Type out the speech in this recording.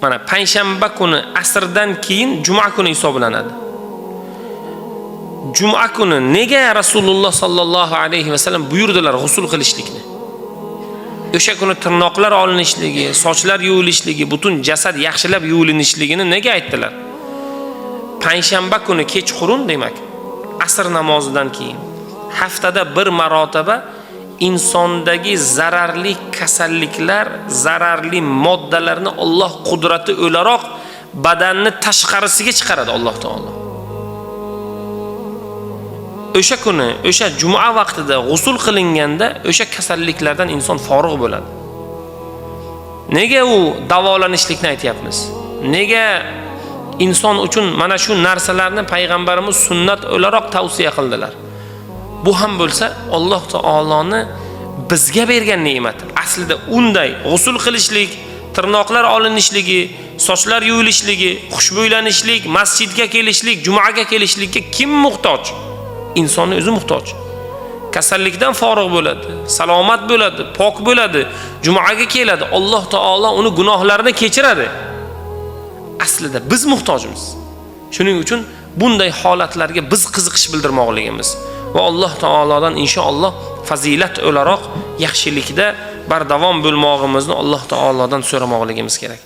Mana payshanba kuni asrdan keyin juma kuni hisoblanadi. Juma kuni nega Rasululloh sallallohu alayhi va sallam buyurdilar g'usl qilishlikni? O'sha kuni tirnoqlar olinishligi, sochlar yuvilishligi, butun jasad yaxshilab yuvilinishligini nega aytdilar? Payshanba kuni kechqurun demak, asr namozidan keyin haftada bir marotaba insondagi zararli kasalliklar, zararli moddalarni Alloh qudrati o'laroq badanni tashqarisiga chiqaradi Alloh taolo. O'sha kuni, o'sha juma vaqtida g'usl qilinganda o'sha kasalliklardan inson forig' bo'ladi. Nega u davolanishlikni aytayapmiz? Nega inson uchun mana shu narsalarni payg'ambarimiz sunnat o'laroq tavsiya qildilar? Bu ham bo'lsa Alloh taoloni bizga bergan ne'mat. Aslida unday g'usl qilishlik, tirnoqlar olinishligi, sochlar yuvilishligi, xushbo'ylanishlik, masjidga kelishlik, jumaga kelishlikka kim muhtoj? Insonning o'zi muhtoj. Kasallikdan forig' bo'ladi, salomat bo'ladi, pok bo'ladi, jumaga keladi. Alloh taolo uni gunohlarini kechiradi. Aslida biz muhtojmiz. Shuning uchun bunday holatlarga biz qiziqish bildirmoqligimiz va Alloh taolodan inshaalloh fazilat o'laroq yaxshilikda bardavom bo'lmog'imizni Alloh taolodan so'ramoqligimiz kerak.